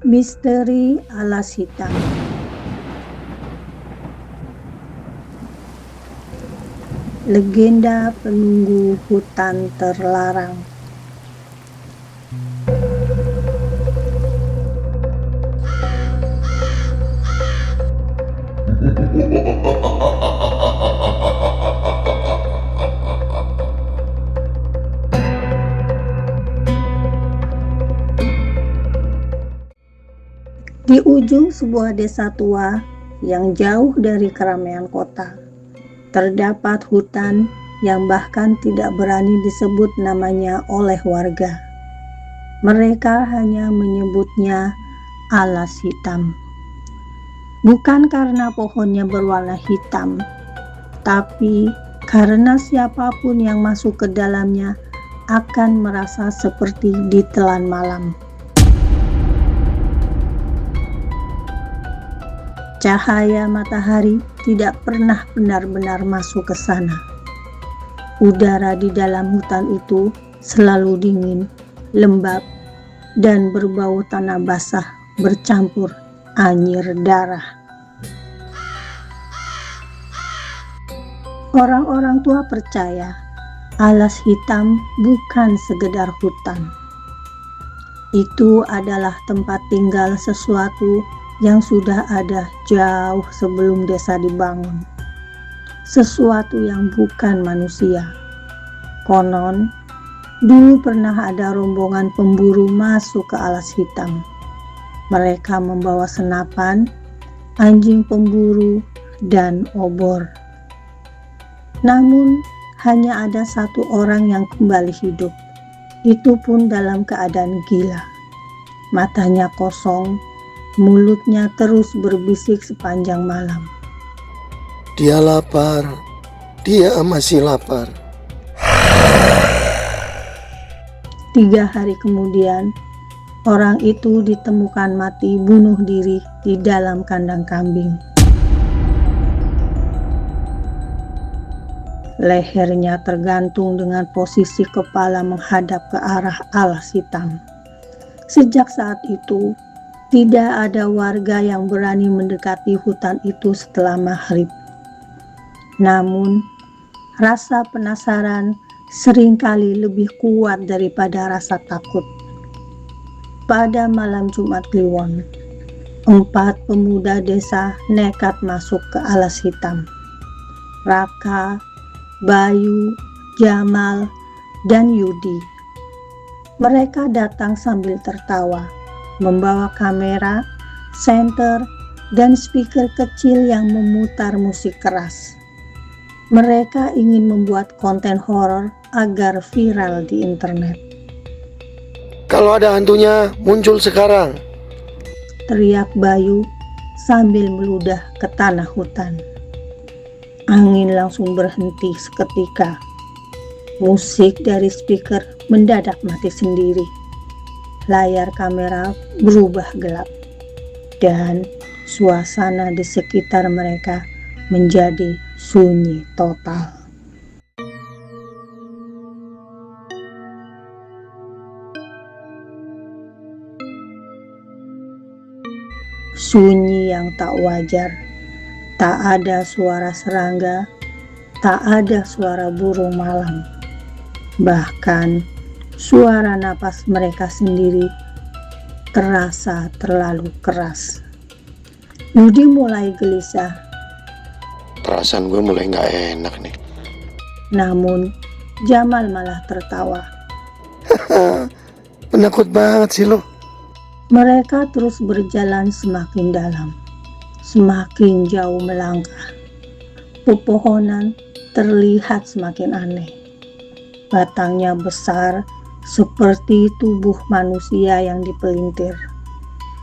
Misteri Alas Hitam. Legenda penunggu hutan terlarang. Di ujung sebuah desa tua yang jauh dari keramaian kota, terdapat hutan yang bahkan tidak berani disebut namanya oleh warga. Mereka hanya menyebutnya Alas Hitam. Bukan karena pohonnya berwarna hitam, tapi karena siapapun yang masuk ke dalamnya akan merasa seperti ditelan malam. Cahaya matahari tidak pernah benar-benar masuk ke sana. Udara di dalam hutan itu selalu dingin, lembab, dan berbau tanah basah bercampur anyir darah. Orang-orang tua percaya Alas Hitam bukan sekedar hutan. Itu adalah tempat tinggal sesuatu yang sudah ada jauh sebelum desa dibangun. Sesuatu yang bukan manusia. Konon, dulu pernah ada rombongan pemburu masuk ke Alas Hitam. Mereka membawa senapan, anjing pemburu, dan obor. Namun, hanya ada satu orang yang kembali hidup. Itu pun dalam keadaan gila. Matanya kosong, mulutnya terus berbisik sepanjang malam. Dia lapar, dia masih lapar. 3 hari kemudian, orang itu ditemukan mati bunuh diri di dalam kandang kambing. Lehernya tergantung dengan posisi kepala menghadap ke arah Alas Hitam. Sejak saat itu, tidak ada warga yang berani mendekati hutan itu setelah maghrib. Namun, rasa penasaran seringkali lebih kuat daripada rasa takut. Pada malam Jumat Kliwon, 4 pemuda desa nekat masuk ke Alas Hitam. Raka, Bayu, Jamal, dan Yudi. Mereka datang sambil tertawa, membawa kamera, senter, dan speaker kecil yang memutar musik keras. Mereka ingin membuat konten horor agar viral di internet. Kalau ada hantunya, muncul sekarang, Teriak Bayu sambil meludah ke tanah hutan. Angin langsung berhenti seketika. Musik dari speaker mendadak mati sendiri. Layar kamera berubah gelap, dan suasana di sekitar mereka menjadi sunyi total. Sunyi yang tak wajar. Tak ada suara serangga, tak ada suara burung malam. Bahkan suara napas mereka sendiri terasa terlalu keras. Yudi mulai gelisah. perasaan gue mulai gak enak nih. Namun Jamal malah tertawa. Penakut banget sih lo. Mereka terus berjalan semakin dalam, semakin jauh melangkah. Pepohonan terlihat semakin aneh. Batangnya besar seperti tubuh manusia yang dipelintir.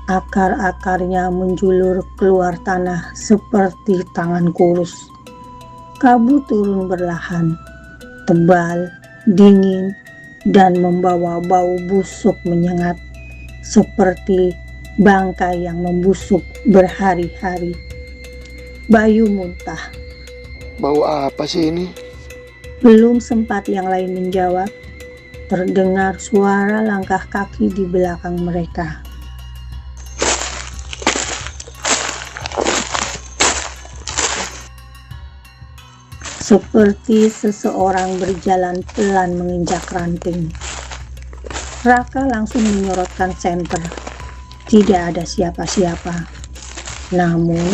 Akar-akarnya menjulur keluar tanah seperti tangan kurus. Kabut turun berlahan, tebal, dingin, dan membawa bau busuk menyengat, seperti bangkai yang membusuk berhari-hari. Bayu muntah. Bau apa sih ini? Belum sempat yang lain menjawab, terdengar suara langkah kaki di belakang mereka. seperti seseorang berjalan pelan menginjak ranting. Raka langsung menyorotkan senter. Tidak ada siapa-siapa. Namun,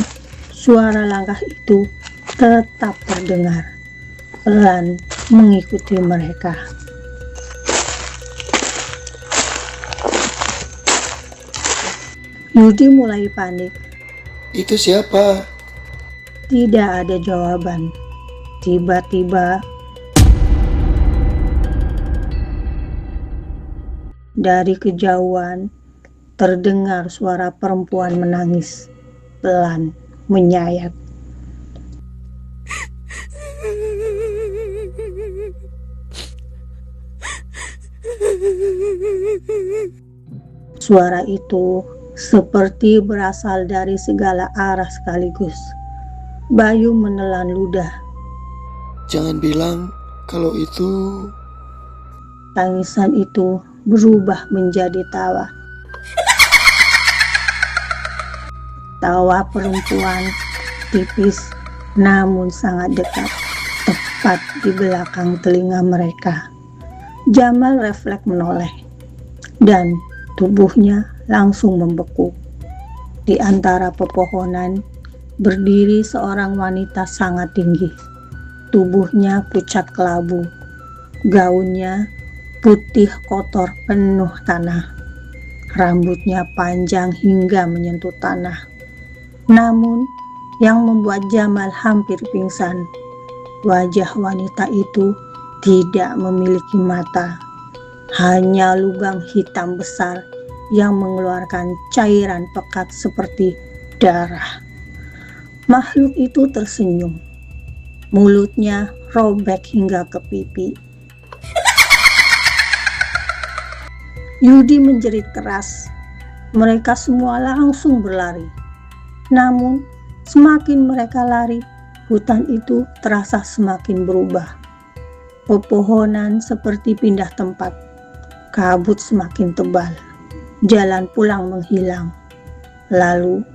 suara langkah itu tetap terdengar, pelan mengikuti mereka. Yudi mulai panik. Itu siapa? Tidak ada jawaban. Tiba-tiba, dari kejauhan terdengar suara perempuan menangis, pelan menyayat. Suara itu seperti berasal dari segala arah sekaligus. Bayu menelan ludah. Jangan bilang kalau itu... Tangisan itu berubah menjadi tawa. Tawa perempuan, tipis namun sangat dekat, tepat di belakang telinga mereka. Jamal refleks menoleh, dan tubuhnya langsung membeku. Di antara pepohonan berdiri seorang wanita sangat tinggi. Tubuhnya pucat kelabu, gaunnya putih kotor penuh tanah. Rambutnya panjang hingga menyentuh tanah. Namun yang membuat Jamal hampir pingsan, wajah wanita itu tidak memiliki mata, hanya lubang hitam besar yang mengeluarkan cairan pekat seperti darah. Makhluk itu tersenyum. Mulutnya robek hingga ke pipi. Yudi menjerit keras. Mereka semua langsung berlari. Namun, semakin mereka lari, hutan itu terasa semakin berubah. Pepohonan seperti pindah tempat. Kabut semakin tebal. Jalan pulang menghilang. Lalu,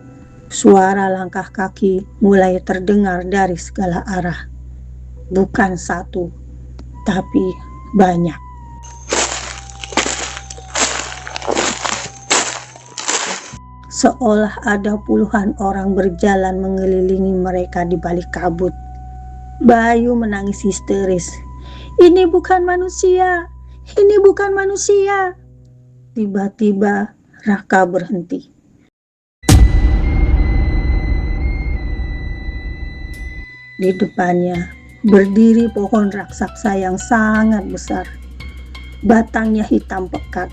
suara langkah kaki mulai terdengar dari segala arah. Bukan satu, tapi banyak. Seolah ada puluhan orang berjalan mengelilingi mereka di balik kabut. Bayu menangis histeris. Ini bukan manusia! Ini bukan manusia! Tiba-tiba Raka berhenti. Di depannya berdiri pohon raksasa yang sangat besar. Batangnya hitam pekat,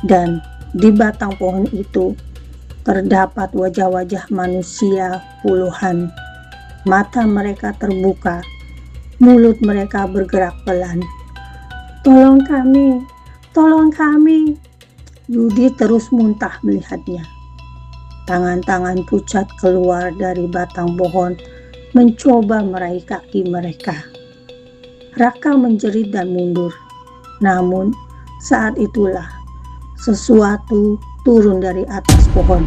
dan di batang pohon itu terdapat wajah-wajah manusia puluhan. Mata mereka terbuka, mulut mereka bergerak pelan. Tolong kami, tolong kami. Yudi terus muntah melihatnya. Tangan-tangan pucat keluar dari batang pohon, mencoba meraih kaki mereka. Raka menjerit dan mundur. Namun saat itulah sesuatu turun dari atas pohon.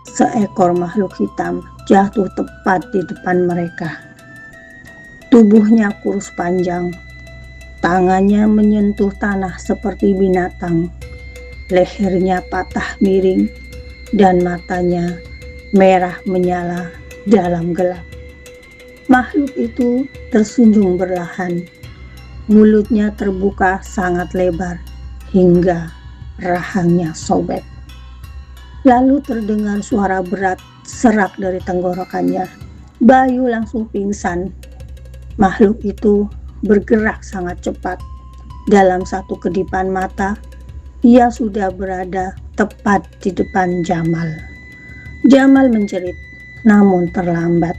Seekor makhluk hitam jatuh tepat di depan mereka. Tubuhnya kurus panjang, tangannya menyentuh tanah seperti binatang, lehernya patah miring, dan matanya merah menyala dalam gelap. Makhluk itu tersenyum berlahan. Mulutnya terbuka sangat lebar hingga rahangnya sobek. Lalu terdengar suara berat serak dari tenggorokannya. Bayu langsung pingsan. Makhluk itu bergerak sangat cepat. Dalam satu kedipan mata, ia sudah berada tepat di depan Jamal. Jamal menjerit, namun terlambat.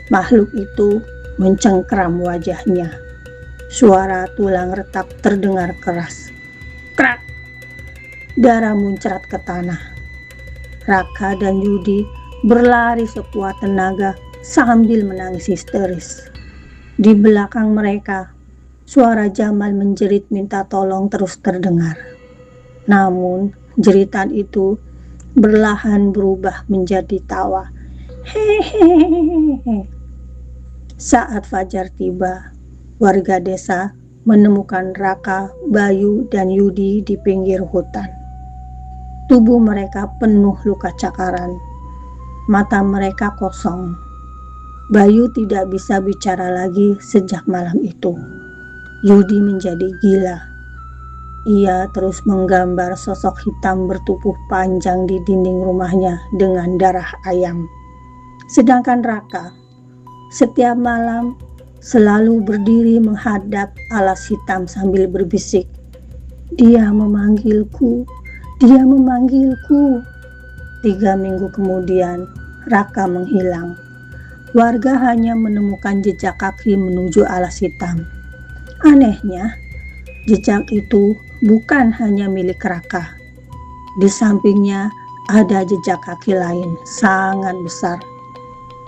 Makhluk itu mencengkram wajahnya. Suara tulang retak terdengar keras. Krak! Darah muncrat ke tanah. Raka dan Yudi berlari sekuat tenaga sambil menangis histeris. Di belakang mereka, suara Jamal menjerit minta tolong terus terdengar. Namun, jeritan itu berlahan berubah menjadi tawa Hehehe. Saat fajar tiba, warga desa menemukan Raka, Bayu, dan Yudi di pinggir hutan. Tubuh mereka penuh luka cakaran. Mata mereka kosong. Bayu tidak bisa bicara lagi sejak malam itu. Yudi menjadi gila. Ia terus menggambar sosok hitam bertubuh panjang di dinding rumahnya dengan darah ayam. Sedangkan Raka, setiap malam selalu berdiri menghadap alas hitam sambil berbisik, "Dia memanggilku, dia memanggilku." 3 minggu kemudian, Raka menghilang. Warga hanya menemukan jejak kaki menuju alas hitam. Anehnya, jejak itu bukan hanya milik Raka. Di sampingnya ada jejak kaki lain sangat besar,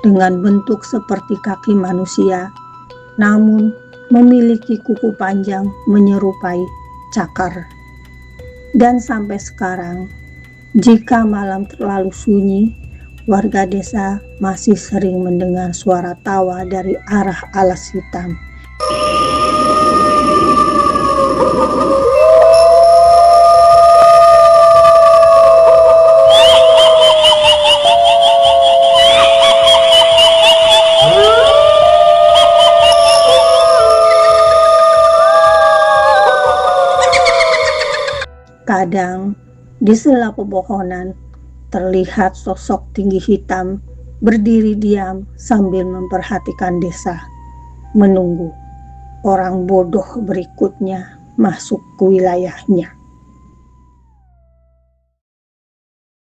dengan bentuk seperti kaki manusia, namun memiliki kuku panjang menyerupai cakar. Dan sampai sekarang, jika malam terlalu sunyi, warga desa masih sering mendengar suara tawa dari arah alas hitam. Kadang, di sela pepohonan, terlihat sosok tinggi hitam berdiri diam sambil memperhatikan desa, menunggu orang bodoh berikutnya masuk ke wilayahnya.